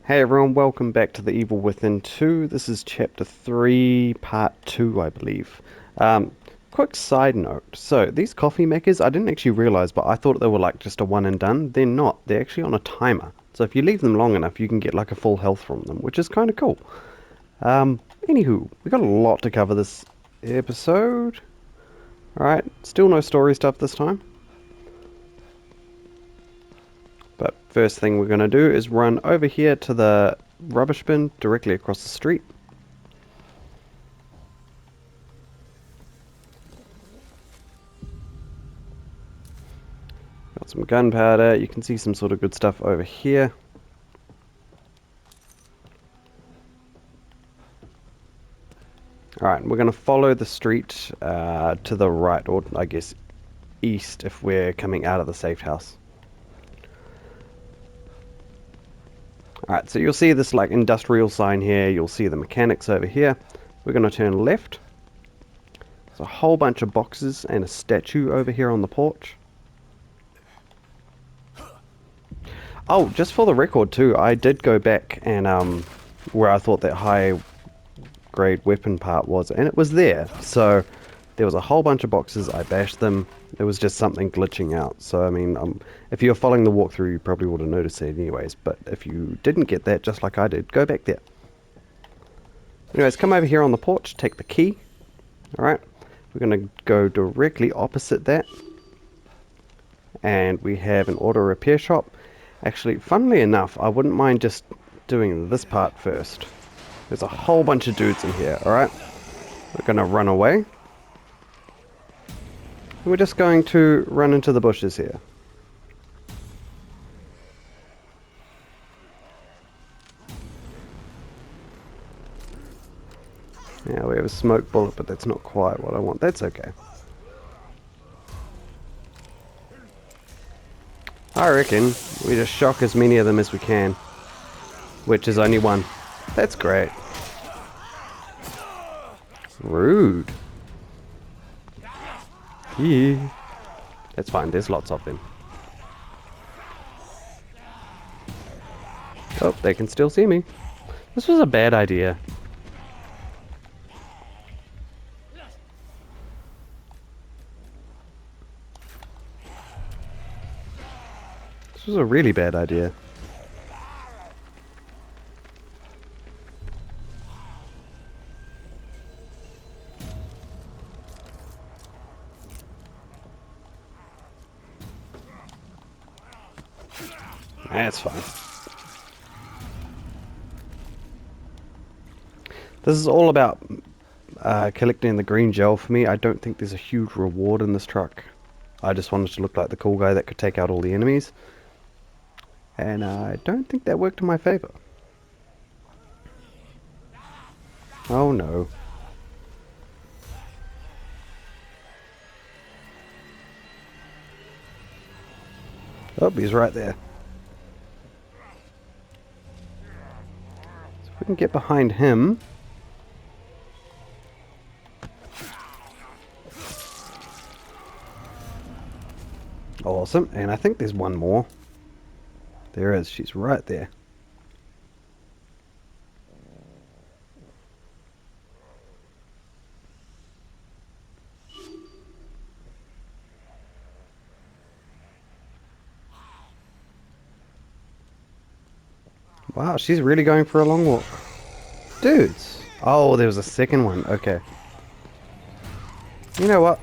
Hey everyone, welcome back to The Evil Within 2. This is Chapter 3, Part 2, I believe. Um, Quick side note. So, these coffee makers, I didn't actually realize, but I thought they were like just a one and done. They're not. They're actually on a timer. So if you leave them long enough, you can get like a full health from them, which is kind of cool. Anywho, we got a lot to cover this episode. Alright, still no story stuff this time. But first thing we're going to do is run over here to the rubbish bin directly across the street. Got some gunpowder. You can see some sort of good stuff over here. Alright, we're going to follow the street to the right, or I guess east if we're coming out of the safe house. Alright, so you'll see this like industrial sign here. You'll see the mechanics over here. We're going to turn left. There's a whole bunch of boxes and a statue over here on the porch. Oh, just for the record too, I did go back and where I thought that high grade weapon part was, and it was there. So there was a whole bunch of boxes. I bashed them. It was just something glitching out. So I mean, if you're following the walkthrough, you probably would have noticed it anyways. But if you didn't get that, just like I did, go back there. Anyways, come over here on the porch, take the key. Alright, we're going to go directly opposite that. And we have an auto repair shop. Actually, funnily enough, I wouldn't mind just doing this part first. There's a whole bunch of dudes in here, alright? We're going to run away. We're just going to run into the bushes here. Yeah, we have a smoke bullet, but that's not quite what I want. That's okay. I reckon we just shock as many of them as we can. Which is only one. That's great. Rude. Yeah. That's fine, there's lots of them. Oh, they can still see me. This was a bad idea. This was a really bad idea. That's fine. This is all about collecting the green gel for me. I don't think there's a huge reward in this truck. I just wanted to look like the cool guy that could take out all the enemies. And I don't think that worked in my favor. Oh no. Oh, he's right there. So if we can get behind him. Awesome. And I think there's one more. There is. She's right there. Wow, she's really going for a long walk. Dudes. Oh, there was a second one. Okay. You know what?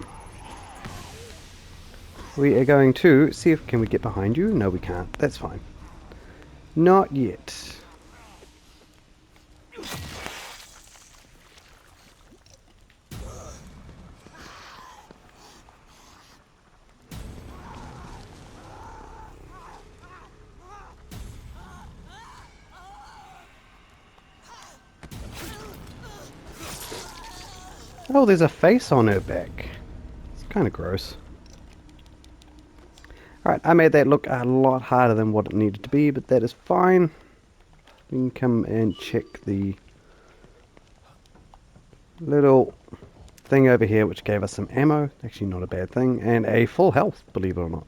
We are going to see if can we get behind you. No, we can't. That's fine. Not yet. Oh, there's a face on her back. It's kind of gross. Alright, I made that look a lot harder than what it needed to be, but that is fine. We can come and check the little thing over here, which gave us some ammo. Actually, not a bad thing. And a full health, believe it or not.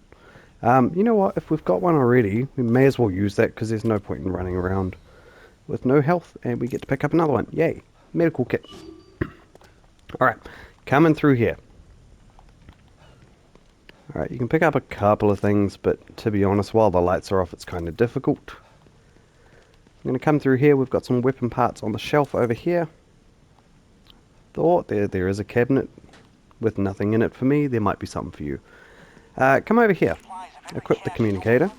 You know what? If we've got one already, we may as well use that, because there's no point in running around with no health, and we get to pick up another one. Yay. Medical kit. Alright, coming through here. Alright, you can pick up a couple of things, but to be honest, while the lights are off, it's kind of difficult. I'm going to come through here. We've got some weapon parts on the shelf over here. Thought there is a cabinet with nothing in it for me. There might be something for you. Come over here. Equip the communicator.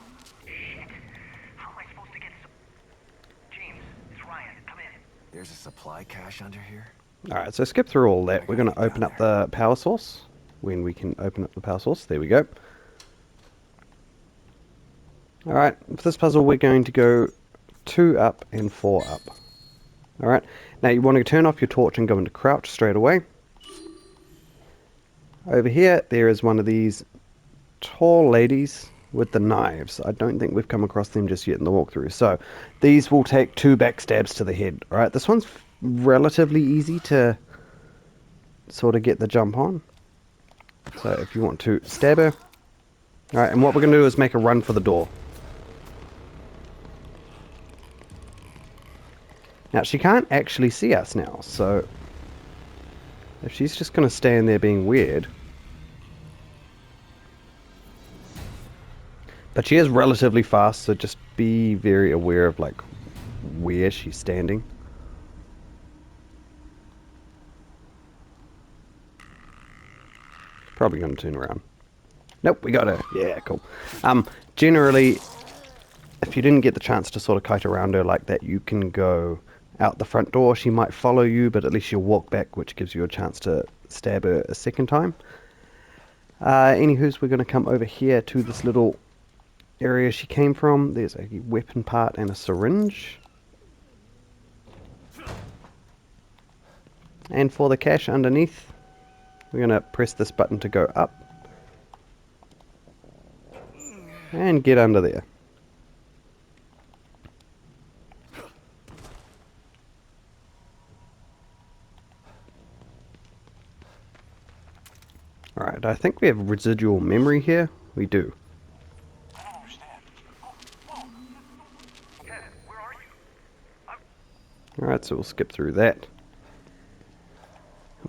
There's a supply cache under here. Alright, so skip through all that. We're going to open up the power source. When we can open up the power source. There we go. Alright, for this puzzle we're going to go 2 up and 4 up. Alright, now you want to turn off your torch and go into crouch straight away. Over here there is one of these tall ladies with the knives. I don't think we've come across them just yet in the walkthrough. So these will take 2 backstabs to the head. Alright, this one's relatively easy to sort of get the jump on. So if you want to stab her. Alright, and what we're going to do is make a run for the door. Now, she can't actually see us now, so if she's just going to stand there being weird. But she is relatively fast, so just be very aware of, like, where she's standing. Probably going to turn around. Nope, we got her. Yeah, cool. Generally, if you didn't get the chance to sort of kite around her like that, you can go out the front door. She might follow you, but at least you'll walk back, which gives you a chance to stab her a second time. Anywho's, we're going to come over here to this little area she came from. There's a weapon part and a syringe. And for the cache underneath, we're going to press this button to go up. And get under there. Alright, I think we have residual memory here. We do. Alright, so we'll skip through that.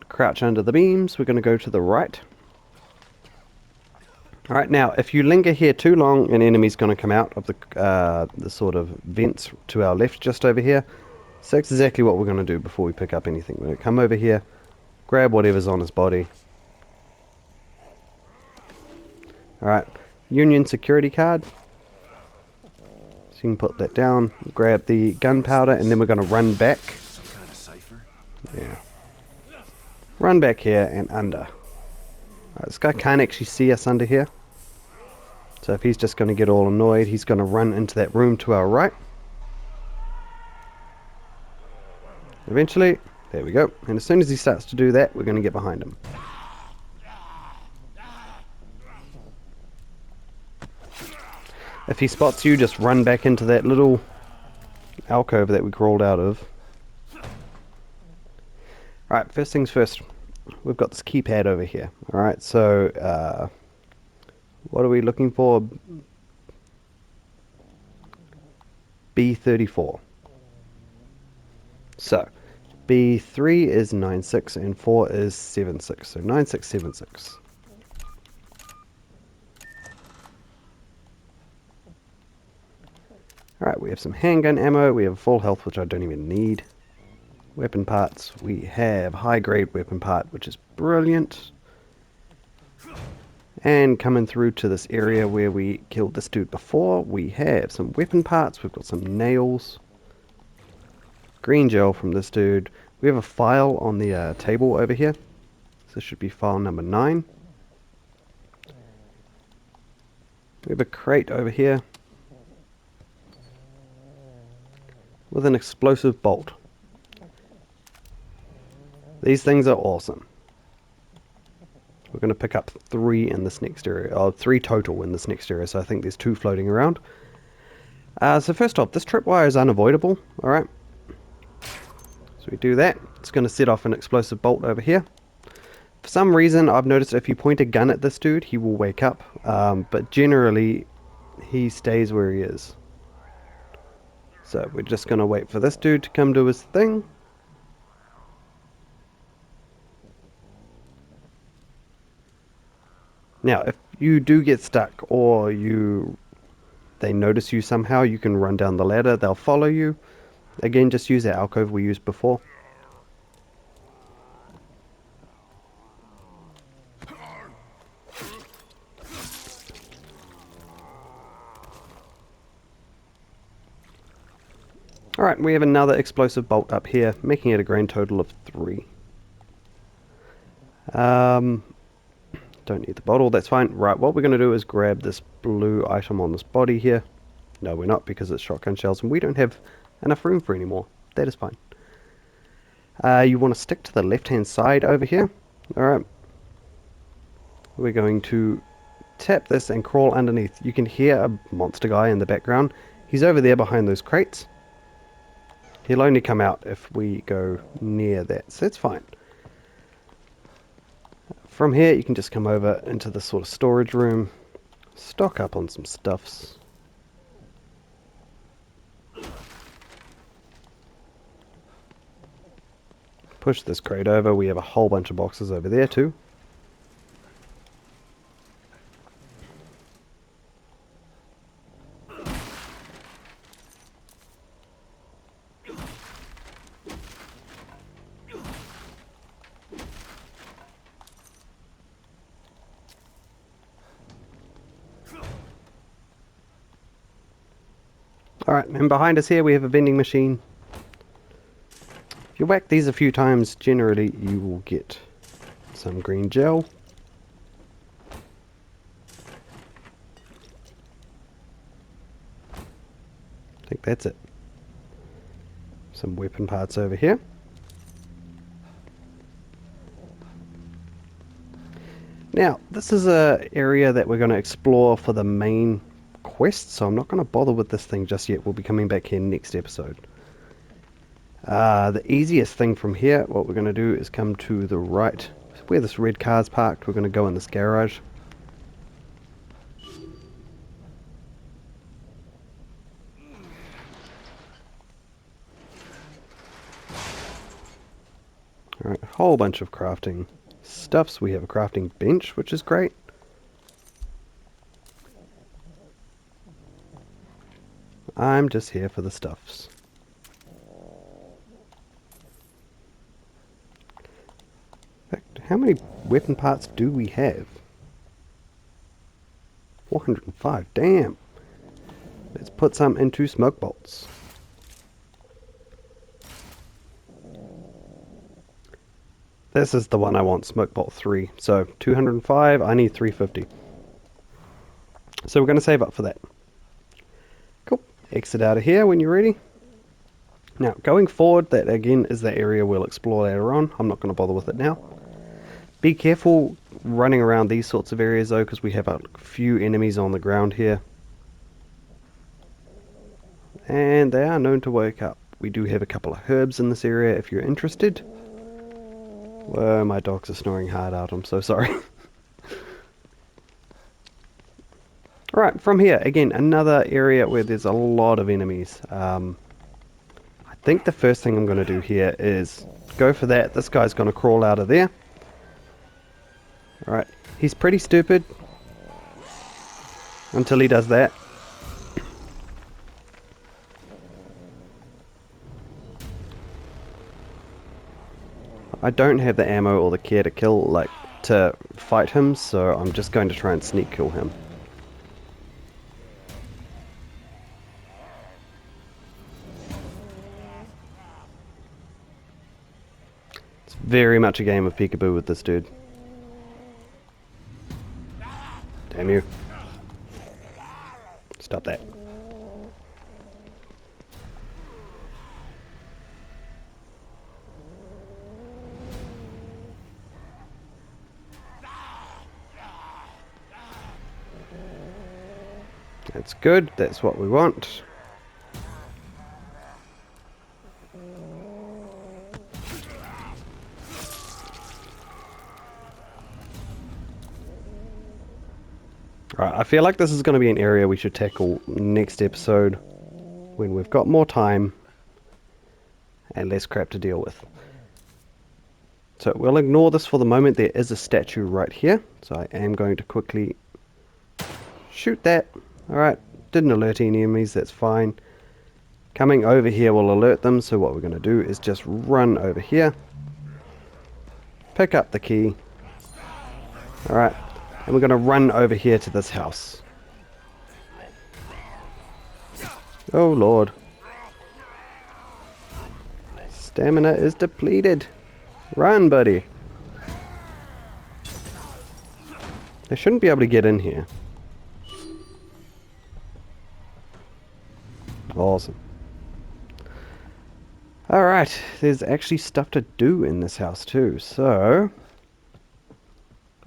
Crouch under the beams. We're going to go to the right. Alright, now, if you linger here too long, an enemy's going to come out of the sort of vents to our left just over here. So that's exactly what we're going to do before we pick up anything. We're going to come over here, grab whatever's on his body. Alright, Union security card. So you can put that down, grab the gunpowder, and then we're going to run back. Some kind of cipher? Yeah. Run back here and under. Alright, this guy can't actually see us under here. So if he's just going to get all annoyed, he's going to run into that room to our right. Eventually, there we go. And as soon as he starts to do that, we're going to get behind him. If he spots you, just run back into that little alcove that we crawled out of. Alright, first things first. We've got this keypad over here. Alright, so what are we looking for? B34. So, B3 is 96 and 4 is 76. So 9676. Alright, we have some handgun ammo, we have full health, which I don't even need. Weapon parts, we have high grade weapon part, which is brilliant. And coming through to this area where we killed this dude before, we have some weapon parts, we've got some nails. Green gel from this dude. We have a file on the table over here. So this should be file number 9. We have a crate over here with an explosive bolt. These things are awesome. We're going to pick up 3 in this next area, or 3 total in this next area, so I think there's 2 floating around. So first off, this tripwire is unavoidable, alright. So we do that, it's going to set off an explosive bolt over here. For some reason, I've noticed if you point a gun at this dude, he will wake up, but generally, he stays where he is. So we're just going to wait for this dude to come do his thing. Now, if you do get stuck or they notice you somehow, you can run down the ladder, they'll follow you. Again, just use that alcove we used before. Alright, we have another explosive bolt up here, making it a grand total of 3. Don't need the bottle, that's fine. Right, what we're going to do is grab this blue item on this body here. No, we're not, because it's shotgun shells, and we don't have enough room for any more. That is fine. You want to stick to the left-hand side over here. Alright. We're going to tap this and crawl underneath. You can hear a monster guy in the background. He's over there behind those crates. He'll only come out if we go near that, so that's fine. From here, you can just come over into the sort of storage room, stock up on some stuffs. Push this crate over, we have a whole bunch of boxes over there too. Alright, and behind us here we have a vending machine. If you whack these a few times, generally you will get some green gel. I think that's it. Some weapon parts over here. Now, this is a area that we're going to explore for the main quest, so I'm not going to bother with this thing just yet. We'll be coming back here next episode. The easiest thing from here, what we're going to do is come to the right. Where this red car's parked, we're going to go in this garage. Alright, a whole bunch of crafting stuffs. We have a crafting bench, which is great. I'm just here for the stuffs. In fact, how many weapon parts do we have? 405, damn. Let's put some into smoke bolts. This is the one I want, smoke bolt 3. So 205, I need 350. So we're going to save up for that. Cool. Exit out of here when you're ready. Now, going forward, that again is the area we'll explore later on. I'm not going to bother with it now. Be careful running around these sorts of areas though, because we have a few enemies on the ground here. And they are known to wake up. We do have a couple of herbs in this area if you're interested. Whoa, my dogs are snoring hard out, I'm so sorry. Alright, from here, again, another area where there's a lot of enemies. I think the first thing I'm going to do here is go for that. This guy's going to crawl out of there. Alright, he's pretty stupid until he does that. I don't have the ammo or the care to kill, like, to fight him, so I'm just going to try and sneak kill him. It's very much a game of peekaboo with this dude. Damn you. Stop that. That's good, that's what we want. Right, I feel like this is going to be an area we should tackle next episode. when we've got more time and less crap to deal with. So we'll ignore this for the moment. There is a statue right here, so I am going to quickly shoot that. Alright, didn't alert any enemies, that's fine. Coming over here will alert them, so what we're going to do is just run over here. Pick up the key. Alright, and we're going to run over here to this house. Oh lord. Stamina is depleted. Run, buddy. They shouldn't be able to get in here. Awesome. Alright, there's actually stuff to do in this house too, so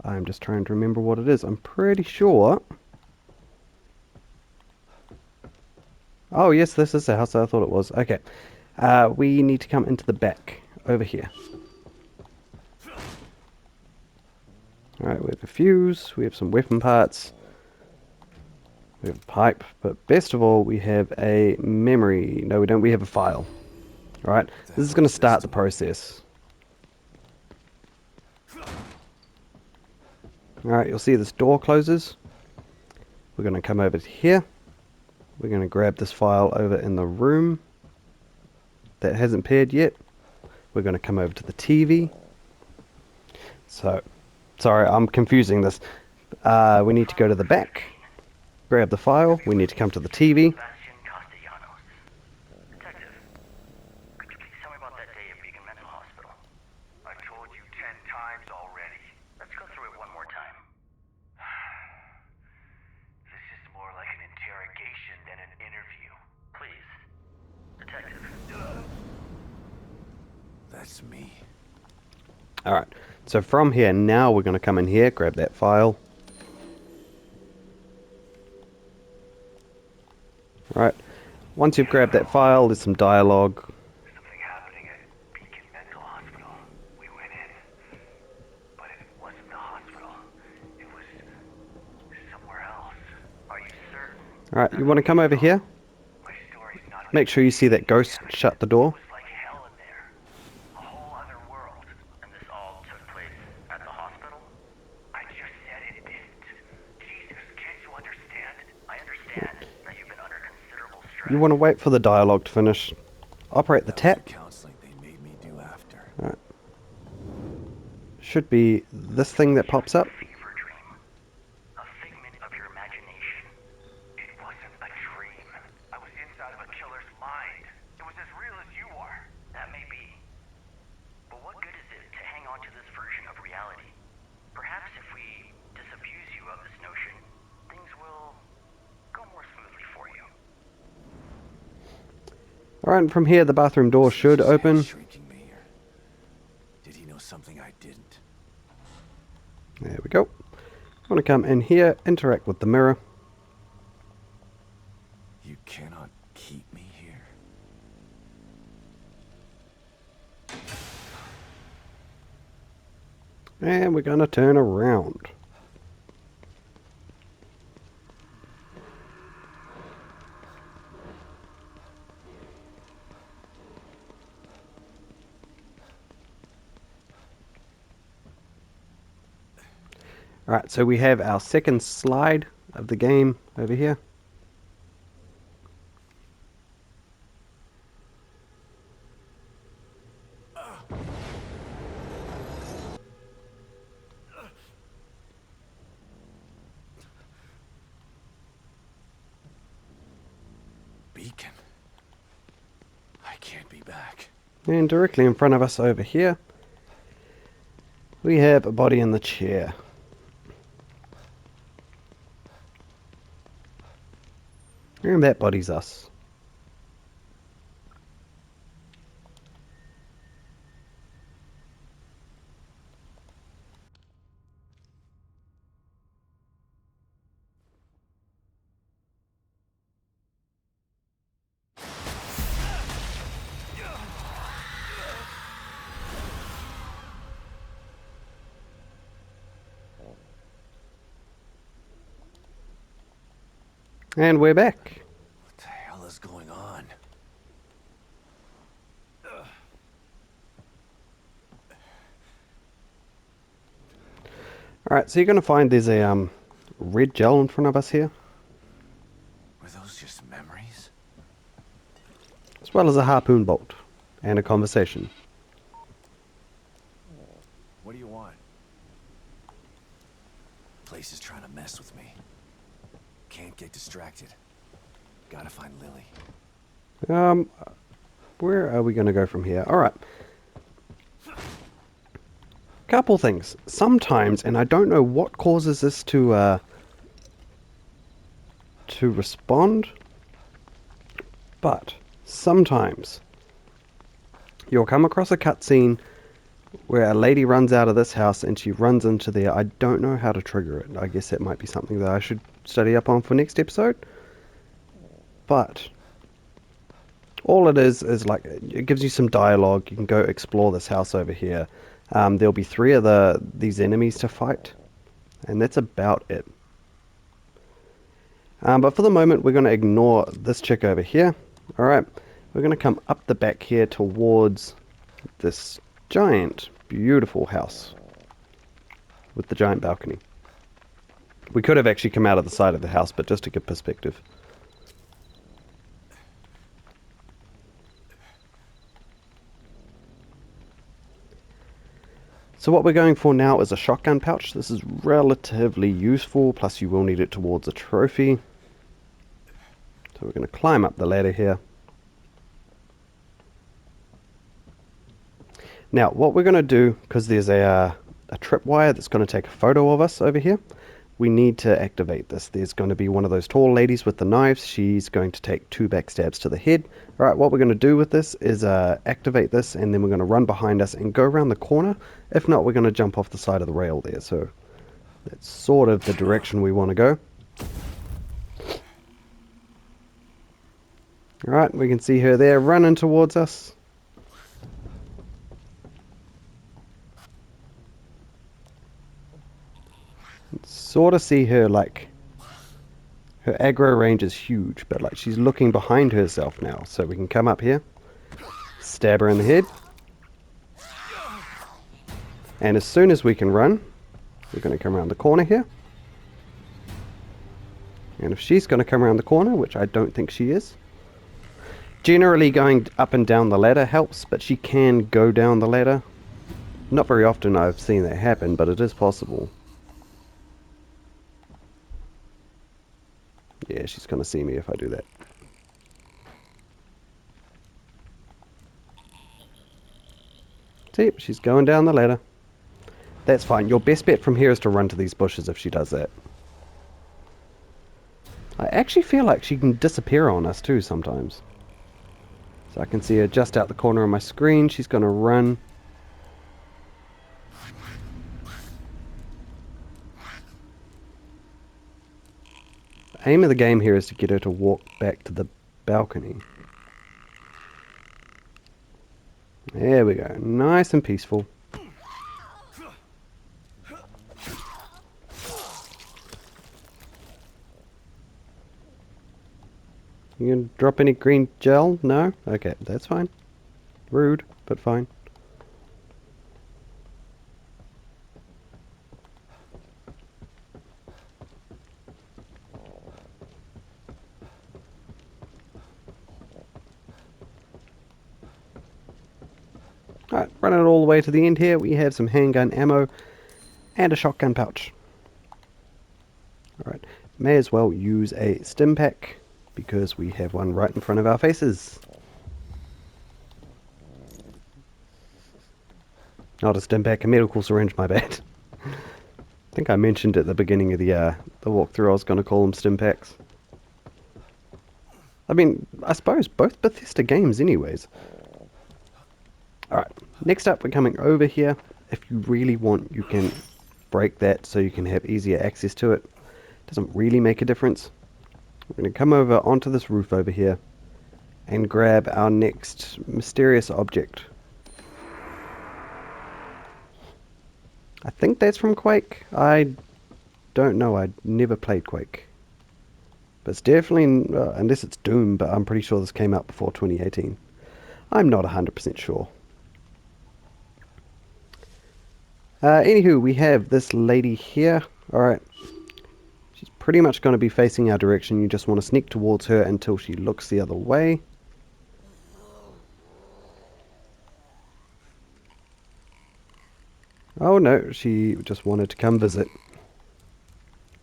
I'm just trying to remember what it is. I'm pretty sure. Oh yes, this is the house I thought it was. Okay. We need to come into the back, over here. Alright, we have a fuse, we have some weapon parts, we have a pipe, but best of all, we have a memory. No, we don't, we have a file. Alright, this is going to start the process. Alright, you'll see this door closes. We're going to come over to here. We're going to grab this file over in the room that hasn't paired yet. We're going to come over to the TV. So, sorry, I'm confusing this. We need to go to the back, grab the file, we need to come to the TV. Sebastian Castellanos. Detective, could you please tell me about that day at Beacon Mental Hospital? I told you 10 times already. Let's go through it one more time. This is more like an interrogation than an interview. Please. Detective. That's me. Alright, so from here, now we're going to come in here, grab that file. Alright, once you've grabbed that file, there's some dialogue. Something happening at Beacon Mental Hospital. We went in. But it wasn't the hospital. It was somewhere else. Are you certain? Alright, you want to come over here? My story's not Make sure you see that ghost shut the door. It was like hell in there. A whole other world. And this all took place at the hospital? I just said it didn't. Jesus, can't you understand? I understand that you've been under considerable stress. You want to wait for the dialogue to finish. Operate the That was tap. the counseling they made me do after. Alright. Should be this thing that pops up. Fever dream. A figment of your imagination. It wasn't a dream. I was inside of a killer's mind. It was as real as you are. That may be. But what good is it to hang on to this version of reality? Perhaps if we disabuse you of this notion, things will go more smoothly for you. Alright, from here the bathroom door should open. Shrinking me here. Did he know something I didn't? There we go. I want to come in here, interact with the mirror. You cannot keep me here. And we're going to turn around. Alright, so we have our second slide of the game over here. Beacon. I can't be back. And directly in front of us over here, we have a body in the chair. And that body's us. And we're back. What the hell is going on? Alright, so you're going to find there's a red gel in front of us here, Were those just memories? as well as a harpoon bolt and a conversation. What do you want? Place is trying to mess with me. Can't get distracted. Gotta find Lily. Where are we going to go from here? Alright. Couple things. Sometimes, and I don't know what causes this to respond, but sometimes you'll come across a cutscene where a lady runs out of this house and she runs into there. I don't know how to trigger it. I guess that might be something that I should study up on for next episode. But all it is like, it gives you some dialogue. You can go explore this house over here. There'll be 3 of these enemies to fight, and that's about it. But for the moment, we're going to ignore this chick over here. Alright, we're going to come up the back here towards this giant, beautiful house with the giant balcony. We could have actually come out of the side of the house, but just to give perspective. So what we're going for now is a shotgun pouch. This is relatively useful, plus you will need it towards a trophy. So we're going to climb up the ladder here. Now what we're going to do, because there's a tripwire that's going to take a photo of us over here, we need to activate this. There's going to be one of those tall ladies with the knives. She's going to take 2 backstabs to the head. Alright, what we're going to do with this is activate this, and then we're going to run behind us and go around the corner. If not, we're going to jump off the side of the rail there. So that's sort of the direction we want to go. Alright, we can see her there running towards us. Sort of see her, like, her aggro range is huge, but like she's looking behind herself now. So we can come up here, stab her in the head, and as soon as we can run, we're going to come around the corner here. And if she's going to come around the corner, which I don't think she is, generally going up and down the ladder helps, but she can go down the ladder. Not very often I've seen that happen, but it is possible. Yeah, she's going to see me if I do that. See, she's going down the ladder. That's fine. Your best bet from here is to run to these bushes if she does that. I actually feel like she can disappear on us too sometimes. So I can see her just out the corner of my screen. She's going to run. The aim of the game here is to get her to walk back to the balcony. There we go. Nice and peaceful. You gonna drop any green gel? No? Okay, that's fine. Rude, but fine. Alright, running it all the way to the end here, we have some handgun ammo and a shotgun pouch. Alright, may as well use a stim pack because we have one right in front of our faces. Not a stim pack, a medical syringe, my bad. I think I mentioned at the beginning of the walkthrough I was going to call them stim packs. I mean, I suppose both Bethesda games anyways. Alright, next up we're coming over here. If you really want, you can break that so you can have easier access to it. Doesn't really make a difference. We're going to come over onto this roof over here and grab our next mysterious object. I think that's from Quake. I don't know, I never played Quake. But it's definitely, unless it's Doom, but I'm pretty sure this came out before 2018. I'm not 100% sure. Anywho, we have this lady here. Alright. She's pretty much going to be facing our direction. You just want to sneak towards her until she looks the other way. Oh no, she just wanted to come visit.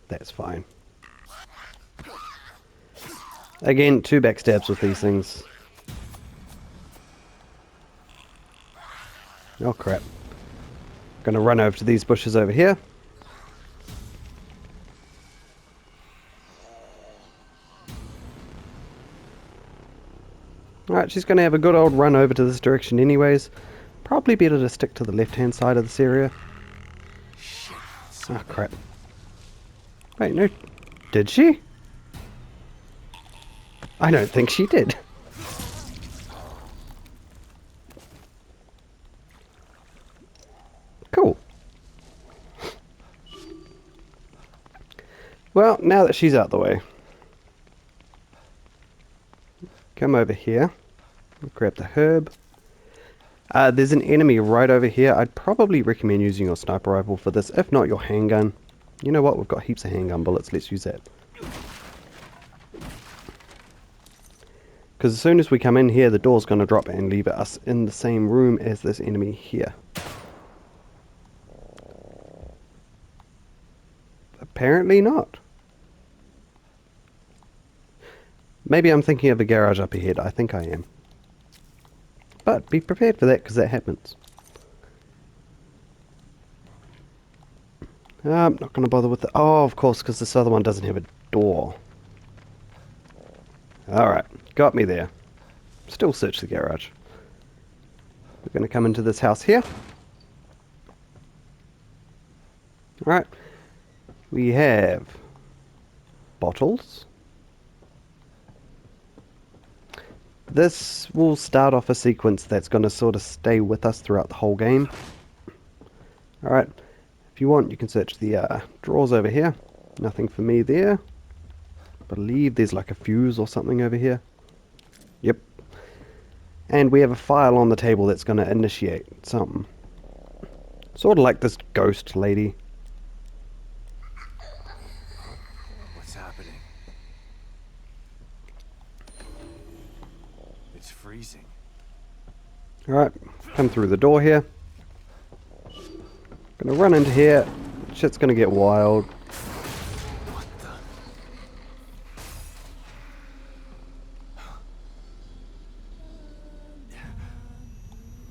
That's fine. Again, 2 backstabs with these things. Oh crap. Gonna run over to these bushes over here. Alright, she's gonna have a good old run over to this direction anyways. Probably better to stick to the left-hand side of this area. Oh crap. Wait, no. Did she? I don't think she did. Cool. Well, now that she's out the way, come over here. Grab the herb. There's an enemy right over here. I'd probably recommend using your sniper rifle for this, if not your handgun. You know what? We've got heaps of handgun bullets. Let's use that. Because as soon as we come in here, the door's going to drop and leave us in the same room as this enemy here. Apparently not. Maybe I'm thinking of a garage up ahead. I think I am. But be prepared for that, because that happens. I'm not going to bother with the... Oh, of course, because this other one doesn't have a door. Alright, got me there. Still search the garage. We're going to come into this house here. Alright. We have bottles. This will start off a sequence that's going to sort of stay with us throughout the whole game. Alright. If you want, you can search the drawers over here. Nothing for me there. I believe there's like a fuse or something over here. Yep. And we have a file on the table that's going to initiate something. Sort of like this ghost lady. What's happening? It's freezing. Alright, come through the door here. Gonna run into here. Shit's gonna get wild. What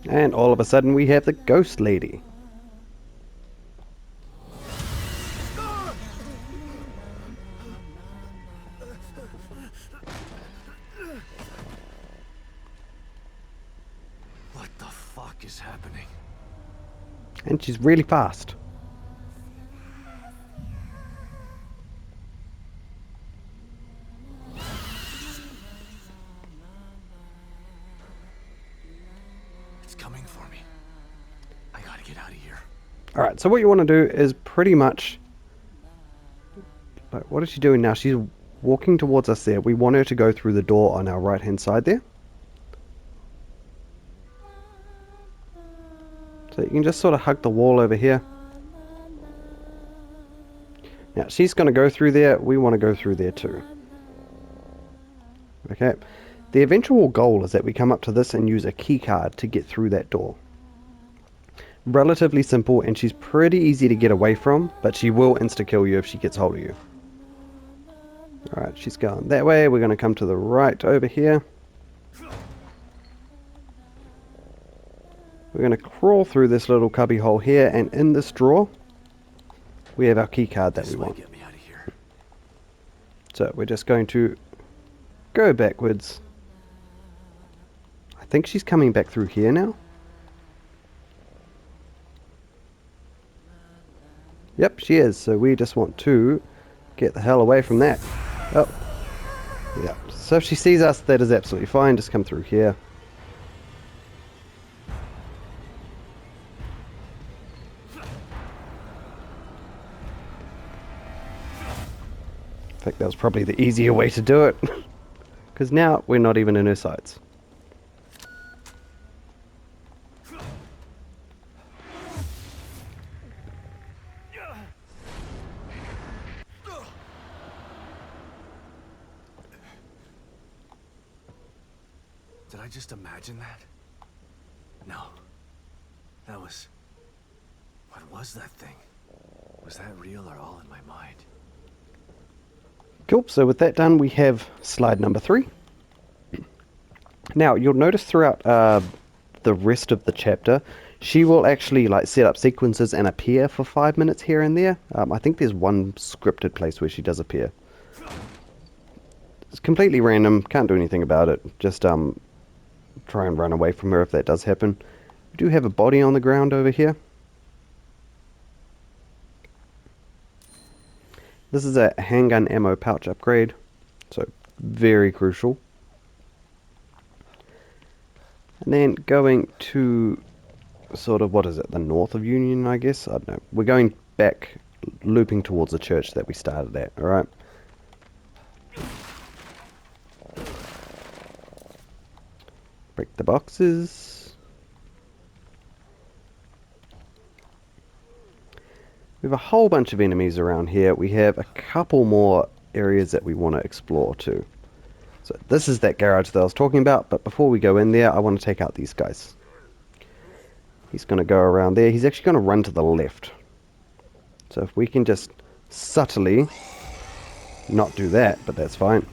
the? And all of a sudden we have the ghost lady. What the fuck is happening? And she's really fast. It's coming for me. I gotta get out of here. Alright, so what you want to do is pretty much... Like, what is she doing now? She's walking towards us there. We want her to go through the door on our right hand side there. So you can just sort of hug the wall over here. Now she's going to go through there. We want to go through there too. Okay. The eventual goal is that we come up to this and use a key card to get through that door. Relatively simple, and she's pretty easy to get away from, but she will insta-kill you if she gets hold of you. Alright, she's going that way. We're going to come to the right over here. We're going to crawl through this little cubby hole here, and in this drawer, we have our key card that This we might want. get me out of here. So we're just going to go backwards. I think she's coming back through here now. Yep, she is. So we just want to get the hell away from that. Oh. Yeah. So if she sees us, that is absolutely fine. Just come through here. I think that was probably the easier way to do it. Because now we're not even in her sights. Did I just imagine that? No. That was... What was that thing? Was that real or all in my mind? Cool, so with that done, we have slide number 3. Now, you'll notice throughout the rest of the chapter, she will actually like set up sequences and appear for 5 minutes here and there. I think there's one scripted place where she does appear. It's completely random, can't do anything about it. Just try and run away from her if that does happen. We do have a body on the ground over here. This is a handgun ammo pouch upgrade, so very crucial. And then going to sort of, what is it, the north of Union, I guess? I don't know. We're going back, looping towards the church that we started at, alright? Break the boxes. We have a whole bunch of enemies around here. We have a couple more areas that we want to explore too. So this is that garage that I was talking about, but before we go in there, I want to take out these guys. He's going to go around there. He's actually going to run to the left. So if we can just subtly not do that, but that's fine.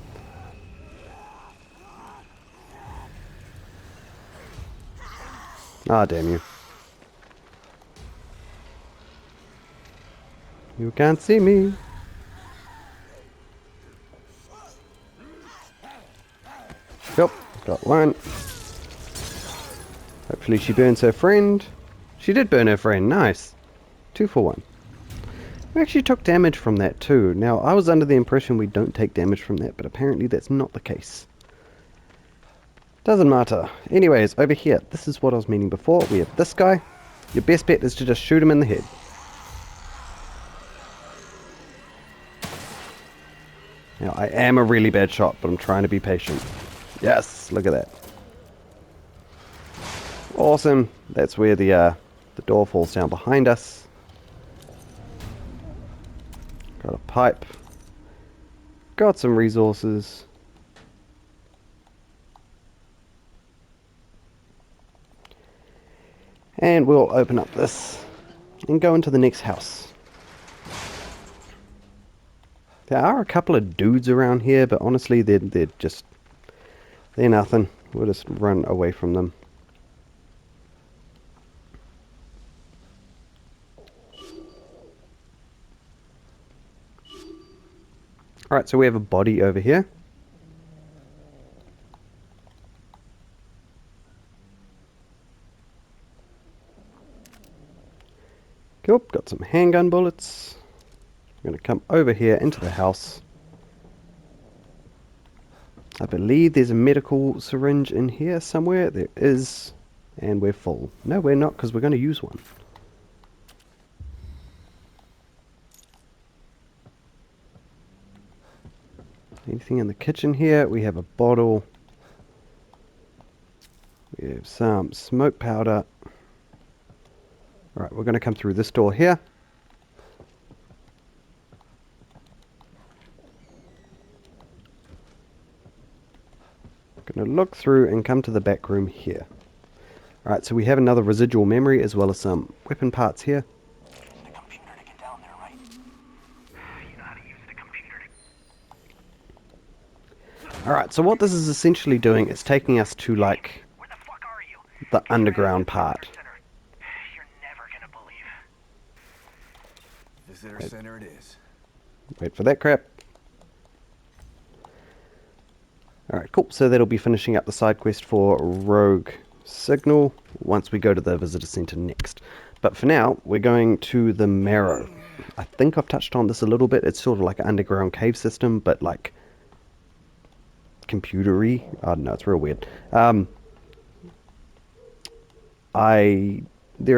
Ah, damn you. You can't see me. Yep, got one. Hopefully she burns her friend. She did burn her friend, nice. 2 for 1. We actually took damage from that too. Now, I was under the impression we don't take damage from that, but apparently that's not the case. Doesn't matter. Anyways, over here, this is what I was meaning before. We have this guy. Your best bet is to just shoot him in the head. Now, I am a really bad shot, but I'm trying to be patient. Yes, look at that. Awesome. That's where the door falls down behind us. Got a pipe. Got some resources. And we'll open up this and go into the next house. There are a couple of dudes around here, but honestly, they're nothing. We'll just run away from them. Alright, so we have a body over here. Cool, got some handgun bullets. I'm going to come over here into the house. I believe there's a medical syringe in here somewhere. There is. And we're full. No, we're not, because we're going to use one. Anything in the kitchen here? We have a bottle. We have some smoke powder. Alright, we're going to come through this door here. Going to look through and come to the back room here. Alright, so we have another residual memory as well as some weapon parts here. The computer to get down there, right? You know how to use the computer to... Alright, so what this is essentially doing is taking us to, like, Where the fuck are you? the underground part. You're never gonna believe. Visitor center it is. Wait for that crap. Alright, cool. So that'll be finishing up the side quest for Rogue Signal once we go to the visitor center next. But for now, we're going to the Marrow. I think I've touched on this a little bit. It's sort of like an underground cave system, but like computery. I don't know, it's real weird. There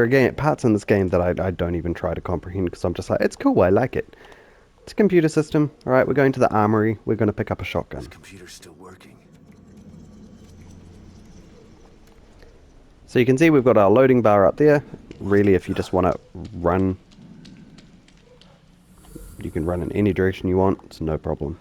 are parts in this game that I don't even try to comprehend because I'm just like, it's cool, I like it. It's a computer system. Alright, we're going to the armory. We're going to pick up a shotgun. This computer's still working. So you can see we've got our loading bar up there. Really, if you just want to run, you can run in any direction you want. It's no problem.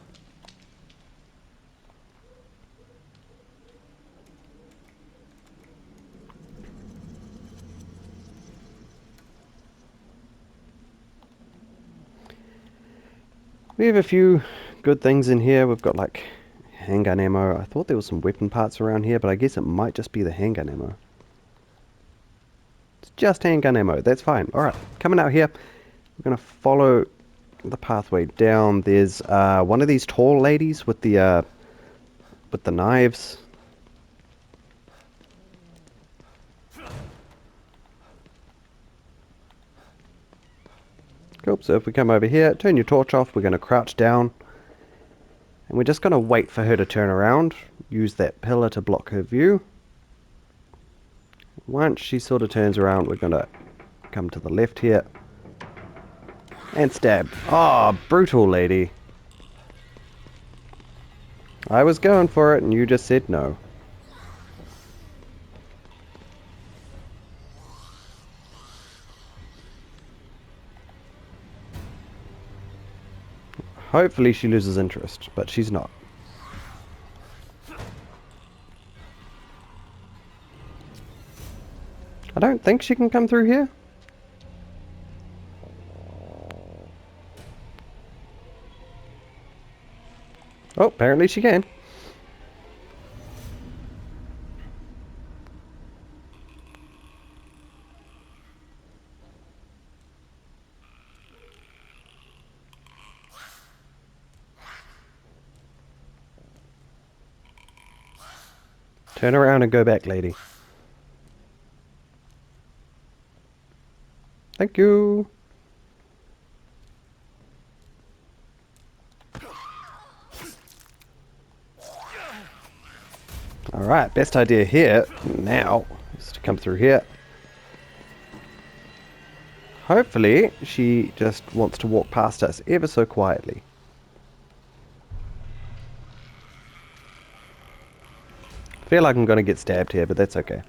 We have a few good things in here. We've got like handgun ammo. I thought there was some weapon parts around here, but I guess it might just be the handgun ammo. It's just handgun ammo. That's fine. Alright, coming out here. We're going to follow the pathway down. There's one of these tall ladies with the knives. Cool, so if we come over here, turn your torch off, we're going to crouch down. And we're just going to wait for her to turn around. Use that pillar to block her view. Once she sort of turns around, we're going to come to the left here. And stab. Oh, brutal lady. I was going for it and you just said no. Hopefully she loses interest, but she's not. I don't think she can come through here. Oh, apparently she can. Turn around and go back, lady. Thank you. Alright, best idea here now is to come through here. Hopefully she just wants to walk past us ever so quietly. I feel like I'm going to get stabbed here, but that's okay.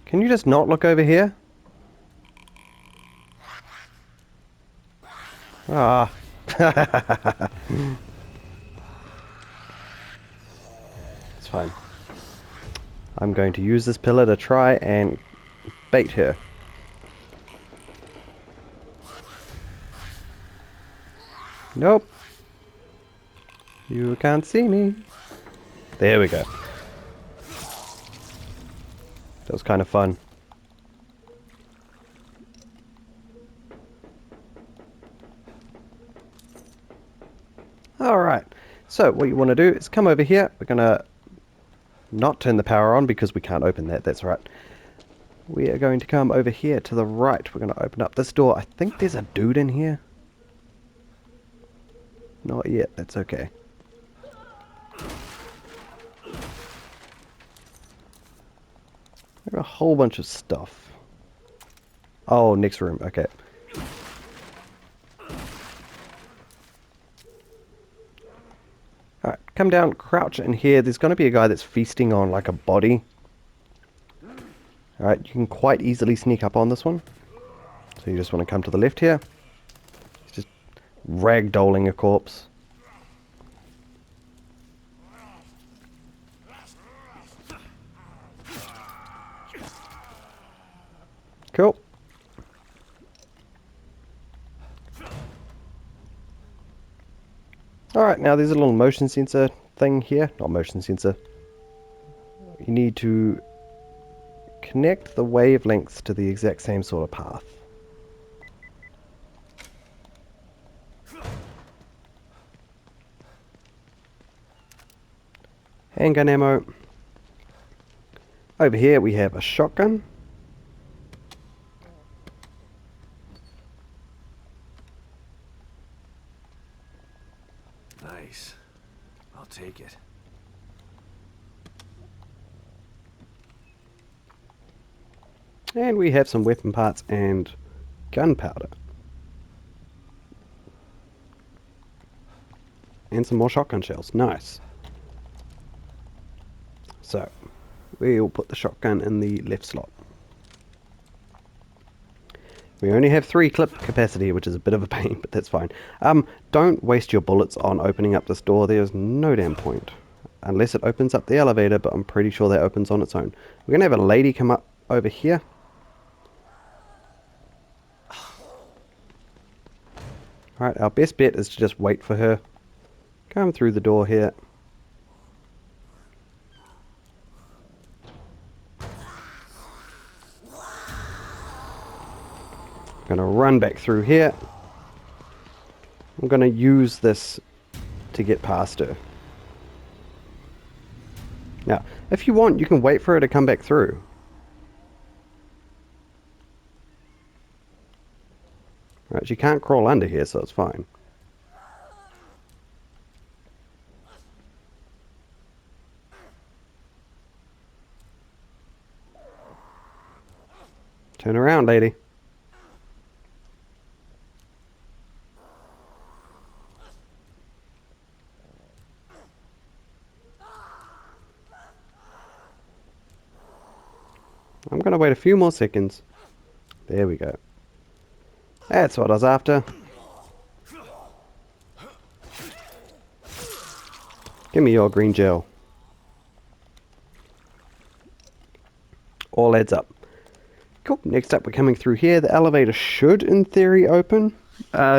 Can you just not look over here? Ah. It's fine. I'm going to use this pillar to try and bait her. Nope. You can't see me. There we go. That was kind of fun. Alright, so what you want to do is come over here. We're going to not turn the power on because we can't open that, that's right. We are going to come over here to the right. We're going to open up this door. I think there's a dude in here. Not yet, that's okay. There's a whole bunch of stuff. Oh, next room, okay. Alright, come down, crouch in here. There's going to be a guy that's feasting on like a body. Alright, you can quite easily sneak up on this one. So you just want to come to the left here. He's just ragdolling a corpse. Cool. Alright, now there's a little motion sensor thing here. Not motion sensor. You need to connect the wavelengths to the exact same sort of path. Handgun ammo. Over here we have a shotgun. Nice. I'll take it. And we have some weapon parts and gunpowder. And some more shotgun shells. Nice. So, we'll put the shotgun in the left slot. We only have 3 clip capacity, which is a bit of a pain, but that's fine. Don't waste your bullets on opening up this door. There's no damn point. Unless it opens up the elevator, but I'm pretty sure that opens on its own. We're going to have a lady come up over here. Alright, our best bet is to just wait for her. Come through the door here. Gonna run back through here. I'm gonna use this to get past her. Now, if you want, you can wait for her to come back through. Right, she can't crawl under here, so it's fine. Turn around, lady. I'm gonna wait a few more seconds. There we go. That's what I was after. Give me your green gel. All adds up. Cool. Next up, we're coming through here. The elevator should, in theory, open,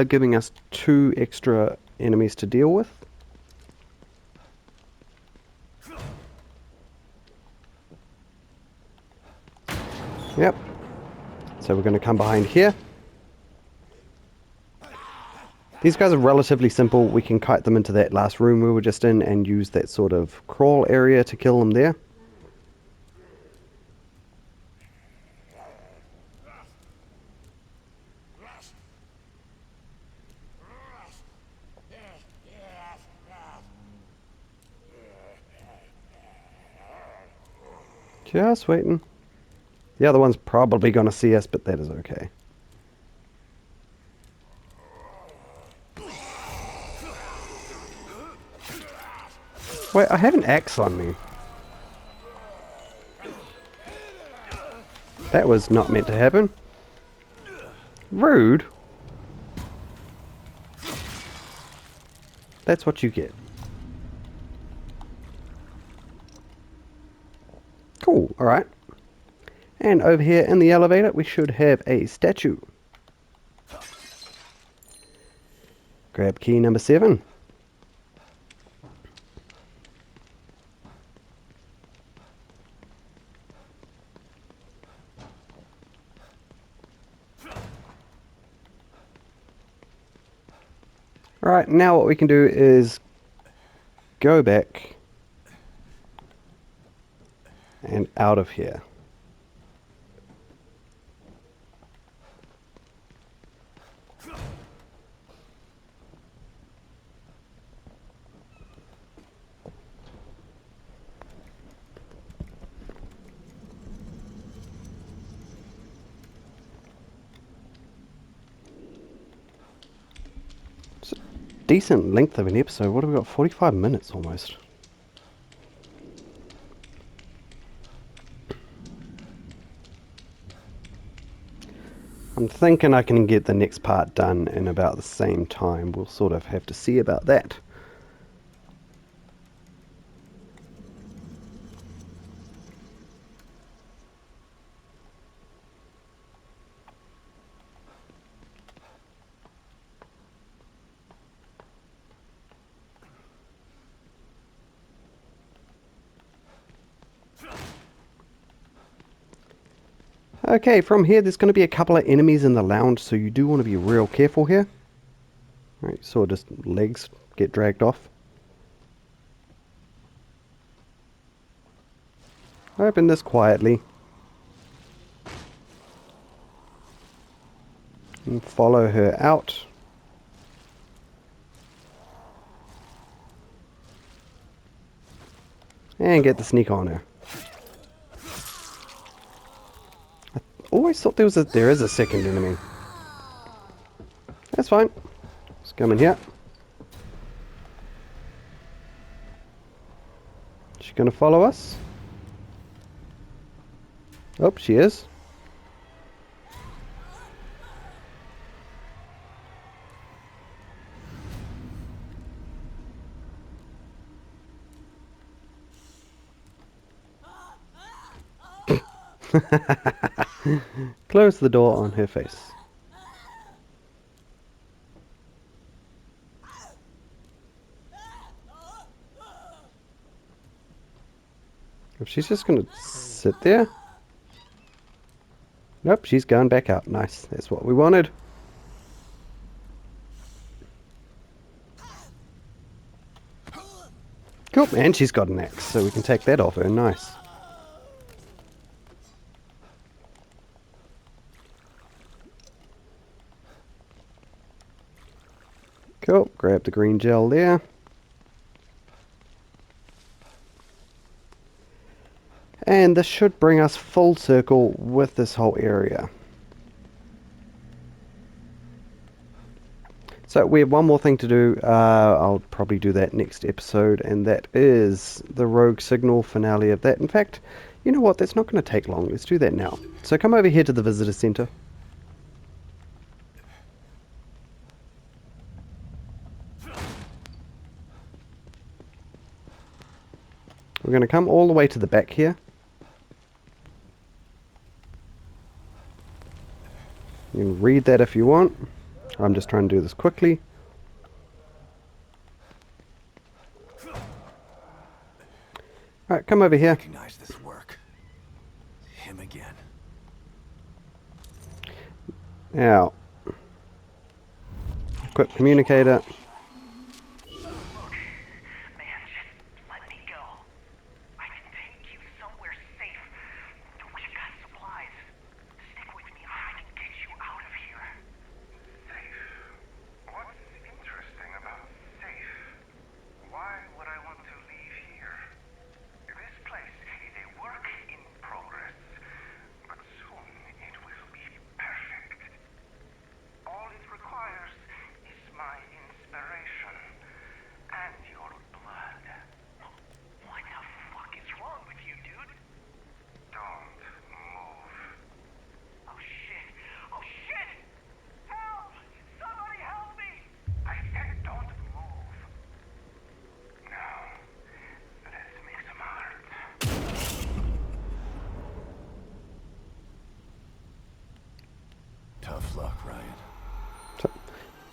giving us 2 extra enemies to deal with. Yep. So we're going to come behind here. These guys are relatively simple. We can kite them into that last room we were just in and use that sort of crawl area to kill them there. Just waiting. The other one's probably going to see us, but that is okay. Wait, I have an axe on me. That was not meant to happen. Rude. That's what you get. Cool, alright. And over here in the elevator, we should have a statue. Grab key number 7. Alright, now what we can do is go back and out of here. Decent length of an episode. What have we got? 45 minutes almost. I'm thinking I can get the next part done in about the same time. We'll sort of have to see about that. Okay, from here there's going to be a couple of enemies in the lounge, so you do want to be real careful here. Alright, so just legs get dragged off. Open this quietly. And follow her out. And get the sneak on her. Always thought there is a second enemy. That's fine. Let's come in here. She gonna follow us? Oh, she is. Close the door on her face. If she's just gonna sit there. Nope, she's going back up. Nice. That's what we wanted. Cool, and she's got an axe, so we can take that off her. Nice. Cool, grab the green gel there. And this should bring us full circle with this whole area. So we have one more thing to do. I'll probably do that next episode, and that is the Rogue Signal finale of that. In fact, you know what? That's not going to take long. Let's do that now. So come over here to the Visitor Center. We're going to come all the way to the back here. You can read that if you want. I'm just trying to do this quickly. Alright, come over here. Recognize this work. Him again. Now, equip communicator. Man, just let me go. I can take you somewhere safe. We've got supplies. Stick with me. I can get you out of here. Safe? What's interesting about safe? Why would I want to leave here? This place is a work in progress, but soon it will be perfect. All it requires is my inspiration and your blood. What the fuck is wrong with you, dude? Don't move. Oh shit! Oh shit! Help! Somebody help me! I said don't move. Now, let's make some art. Tough luck, Ryan. So,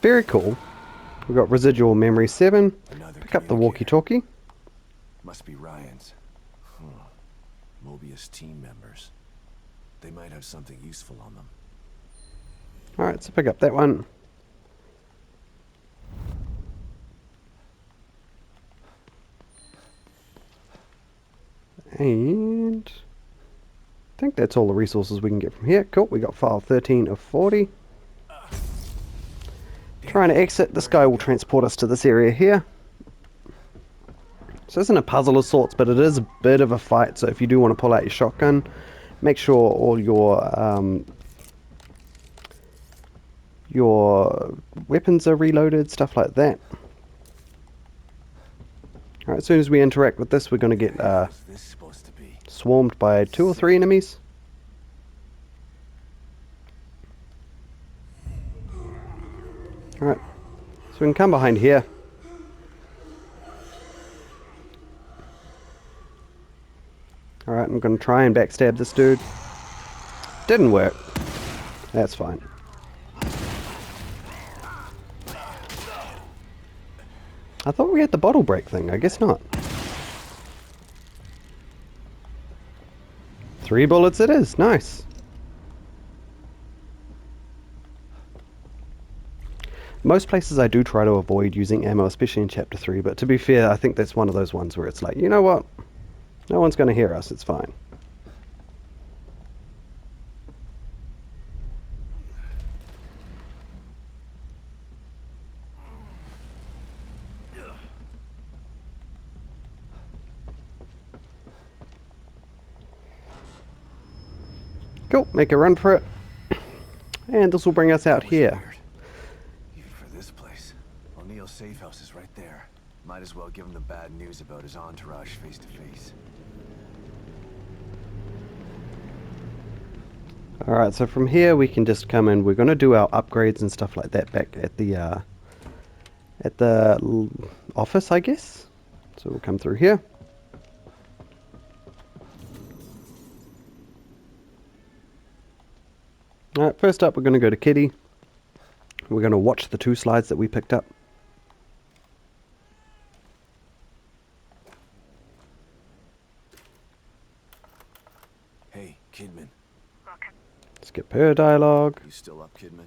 very cool. We've got residual memory 7. Another Pick up the communicator. walkie-talkie. Must be Ryan's. Mobius team members. They might have something useful on them. Alright, so pick up that one. And I think that's all the resources we can get from here. Cool, we got file 13 of 40. Trying to exit. This guy will transport us to this area here. So this isn't a puzzle of sorts, but it is a bit of a fight. So if you do want to pull out your shotgun, make sure all your weapons are reloaded, stuff like that. Alright, as soon as we interact with this, we're going to get What's this supposed to be? swarmed by 2 or 3 enemies. Alright, so we can come behind here. Alright, I'm going to try and backstab this dude. Didn't work. That's fine. I thought we had the bottle break thing. I guess not. 3 bullets it is. Nice. Most places I do try to avoid using ammo, especially in Chapter 3, but to be fair, I think that's one of those ones where it's like, you know what? No one's going to hear us. It's fine. Cool, make a run for it. And this will bring us out That was here. weird. Even for this place. O'Neill's safe house is right there. Might as well give him the bad news about his entourage face to face. Alright, so from here we can just come in. We're going to do our upgrades and stuff like that back at the office, I guess. So we'll come through here. Alright, first up we're going to go to Kitty. We're going to watch the 2 slides that we picked up. Skip her dialogue. You still up, Kidman?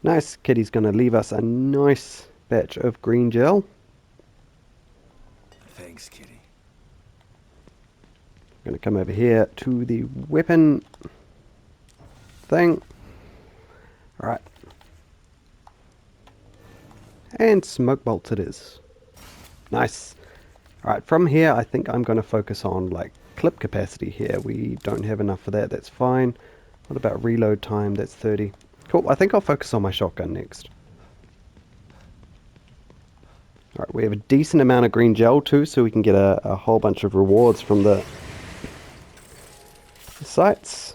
Nice. Kitty's going to leave us a nice batch of green gel. Thanks, Kitty. Going to come over here to the weapon thing. Alright. And smoke bolts it is. Nice. Alright, from here I think I'm going to focus on like clip capacity here. We don't have enough for that, that's fine. What about reload time? That's 30. Cool, I think I'll focus on my shotgun next. Alright, we have a decent amount of green gel too, so we can get a whole bunch of rewards from the sites.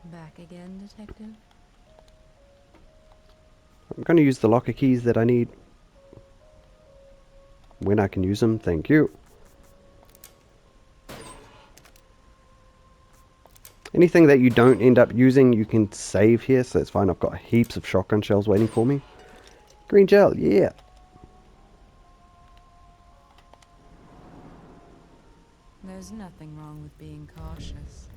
Back again, Detective? I'm going to use the locker keys that I need. When I can use them, thank you. Anything that you don't end up using, you can save here, so that's fine. I've got heaps of shotgun shells waiting for me. Green gel, yeah. There's nothing wrong with being cautious.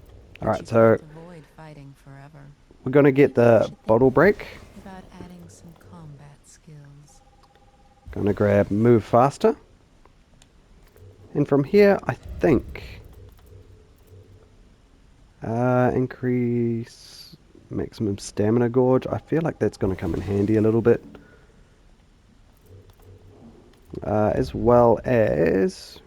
Alright, You so can't avoid fighting forever. we're going to get the bottle break. About adding some combat skills. Going to grab move faster. And from here, I think... increase maximum stamina gauge. I feel like that's going to come in handy a little bit. As well as...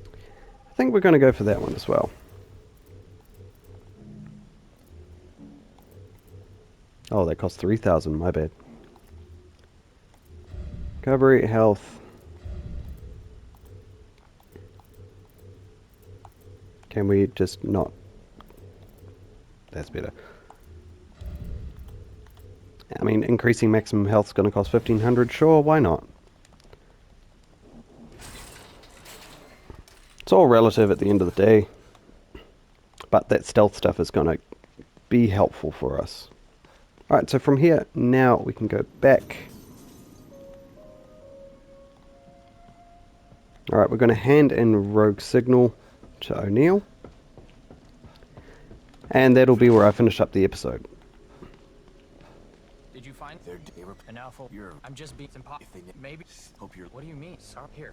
I think we're going to go for that one as well. Oh, that cost 3,000, my bad. Recovery, health. Can we just not? That's better. I mean, increasing maximum health is going to cost 1,500. Sure, why not? It's all relative at the end of the day. But that stealth stuff is going to be helpful for us. Alright, so from here, now we can go back. Alright, we're going to hand in Rogue Signal to O'Neill. And that'll be where I finish up the episode. Did you find They were an alpha? I'm just being if they maybe. hope you're What do you mean? Sorry. Here.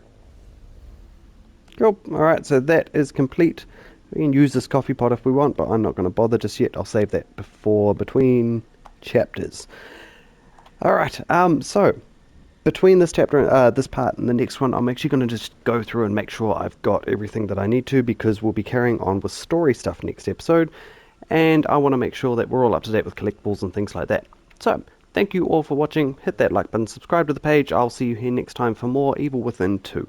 Cool. Alright, so that is complete. We can use this coffee pot if we want, but I'm not going to bother just yet. I'll save that between chapters. Alright, so between this chapter, this part and the next one, I'm actually going to just go through and make sure I've got everything that I need to, because we'll be carrying on with story stuff next episode, and I want to make sure that we're all up to date with collectibles and things like that. So, thank you all for watching. Hit that like button, subscribe to the page. I'll see you here next time for more Evil Within 2.